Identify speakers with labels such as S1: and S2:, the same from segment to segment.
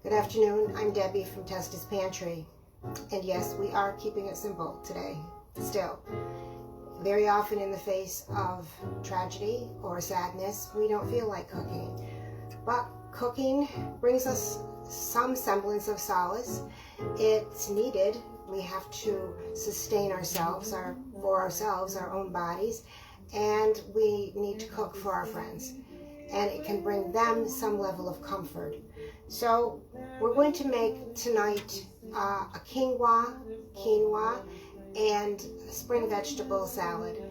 S1: Good afternoon, I'm Debbie from Testa's Pantry. And yes, we are keeping it simple today, still. Very often in the face of tragedy or sadness, we don't feel like cooking. But cooking brings us some semblance of solace. It's needed. We have to sustain ourselves, our own bodies, and we need to cook for our friends. And it can bring them some level of comfort. So we're going to make tonight a quinoa and spring vegetable salad.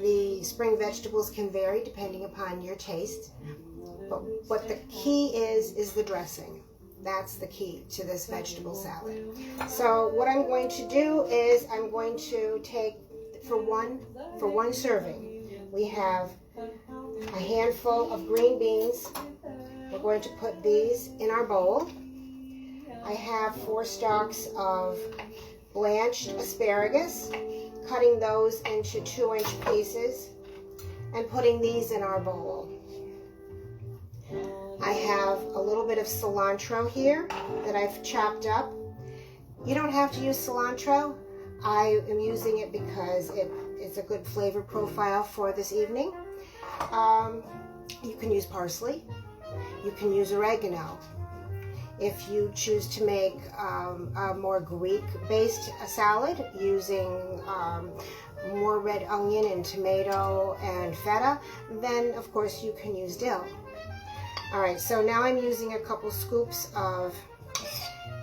S1: The spring vegetables can vary depending upon your taste, but what the key is the dressing. That's the key to this vegetable salad. So what I'm going to do is I'm going to take, for one serving, we have a handful of green beans. We're going to put these in our bowl. I have 4 stalks of blanched asparagus, cutting those into 2-inch pieces and putting these in our bowl. I have a little bit of cilantro here that I've chopped up. You don't have to use cilantro. I am using it because it's a good flavor profile for this evening. You can use parsley. You can use oregano. If you choose to make a more Greek-based salad using more red onion and tomato and feta, then of course you can use dill. Alright, so now I'm using a couple scoops of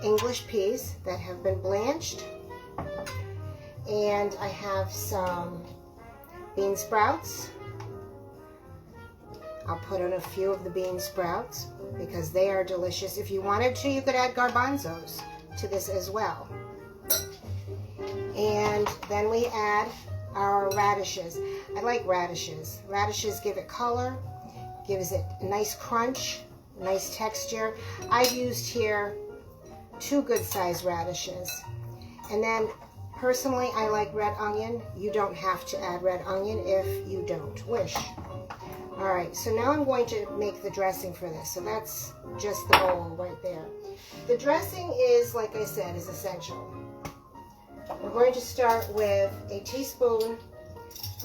S1: English peas that have been blanched, and I have some bean sprouts. I'll put in a few of the bean sprouts because they are delicious. If you wanted to, you could add garbanzos to this as well. And then we add our radishes. I like radishes. Radishes give it color, gives it a nice crunch, nice texture. I've used here 2 good-sized radishes. And then personally, I like red onion. You don't have to add red onion if you don't wish. Alright, so now I'm going to make the dressing for this. So that's just the bowl right there. The dressing is, like I said, is essential. We're going to start with a teaspoon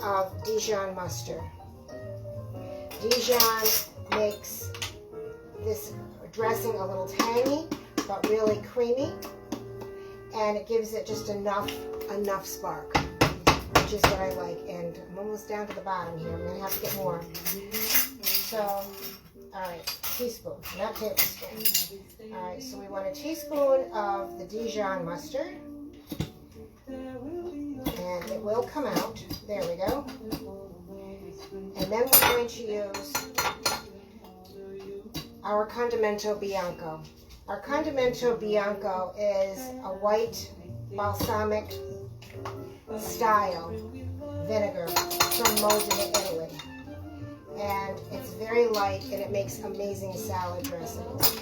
S1: of Dijon mustard. Dijon makes this dressing a little tangy, but really creamy. And it gives it just enough spark, which is what I like. And I'm almost down to the bottom here. I'm going to have to get more. So, alright, teaspoon, not tablespoon. Alright, so we want a teaspoon of the Dijon mustard. And it will come out. There we go. And then we're going to use our Condimento Bianco. Our Condimento Bianco is a white balsamic style vinegar from Modena, Italy. And it's very light and it makes amazing salad dressings.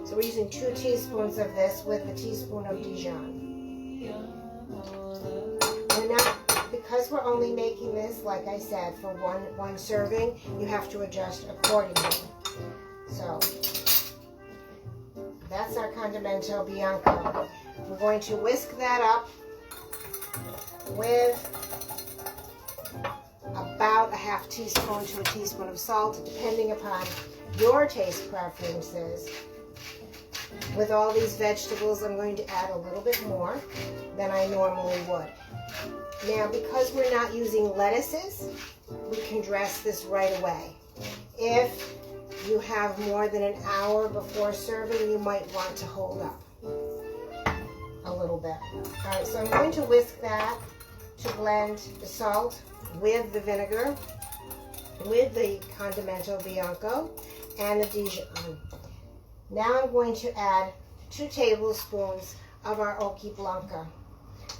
S1: So we're using 2 teaspoons of this with a teaspoon of Dijon. And now, because we're only making this, like I said, for one serving, you have to adjust accordingly. So that's our Condimento Bianco. We're going to whisk that up with about a half teaspoon to a teaspoon of salt, depending upon your taste preferences. With all these vegetables, I'm going to add a little bit more than I normally would. Now, because we're not using lettuces, we can dress this right away. If you have more than an hour before serving, you might want to hold up a little bit. Alright, so I'm going to whisk that to blend the salt with the vinegar, with the Condimento Bianco, and the Dijon. Now I'm going to add 2 tablespoons of our Hojiblanca.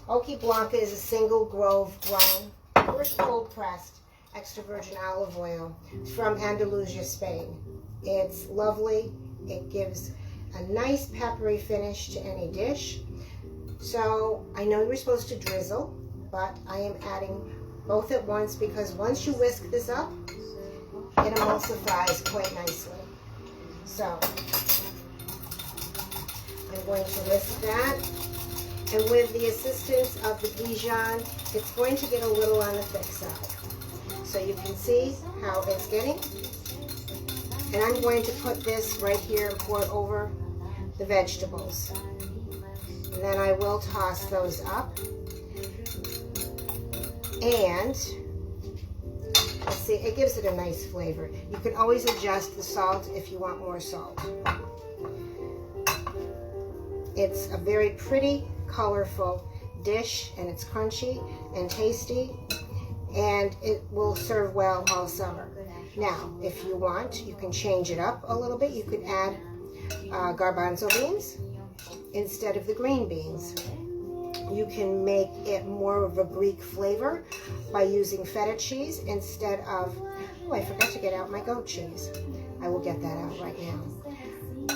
S1: Hojiblanca is a single grove grown, first cold pressed, extra virgin olive oil from Andalusia, Spain. It's lovely. It gives a nice peppery finish to any dish. So I know you're supposed to drizzle, but I am adding both at once because once you whisk this up, it emulsifies quite nicely. So I'm going to whisk that. And with the assistance of the Dijon, it's going to get a little on the thick side. So you can see how it's getting. And I'm going to put this right here and pour it over the vegetables. And then I will toss those up. And let's see, it gives it a nice flavor. You can always adjust the salt if you want more salt. It's a very pretty, colorful dish, and it's crunchy and tasty, and it will serve well all summer. Now, if you want, you can change it up a little bit. You could add garbanzo beans instead of the green beans. You can make it more of a Greek flavor by using feta cheese instead of, oh, I forgot to get out my goat cheese. I will get that out right now.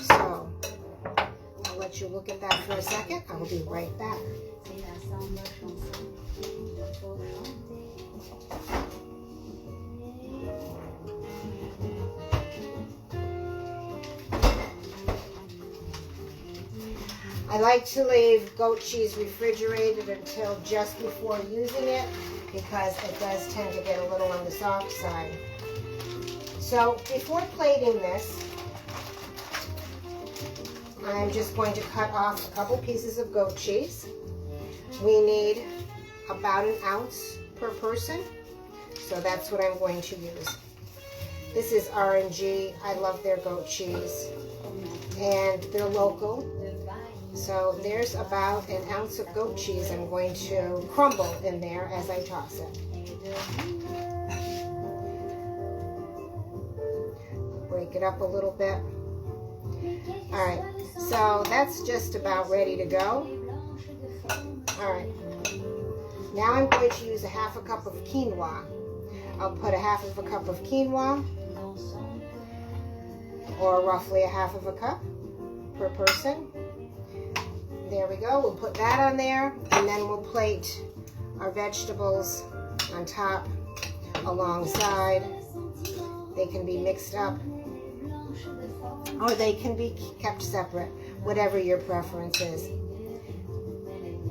S1: So, I'll let you look at that for a second. I will be right back. I like to leave goat cheese refrigerated until just before using it because it does tend to get a little on the soft side. So before plating this, I'm just going to cut off a couple pieces of goat cheese. We need about 1 ounce per person, so that's what I'm going to use. This is R&G. I love their goat cheese, and they're local. So there's about 1 ounce of goat cheese I'm going to crumble in there as I toss it. Break it up a little bit. Alright, so that's just about ready to go. Alright, now I'm going to use 1/2 cup of quinoa. I'll put 1/2 cup of quinoa, or roughly 1/2 cup per person. There we go. We'll put that on there, and then we'll plate our vegetables on top alongside. They can be mixed up, or they can be kept separate, whatever your preference is.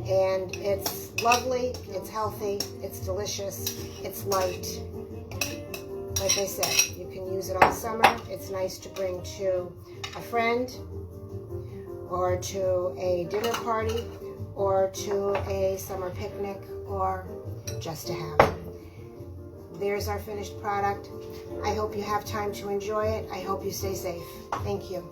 S1: And it's lovely, it's healthy, it's delicious, it's light. Like I said, you can use it all summer. It's nice to bring to a friend, or to a dinner party, or to a summer picnic, or just to have. There's our finished product. I hope you have time to enjoy it. I hope you stay safe. Thank you.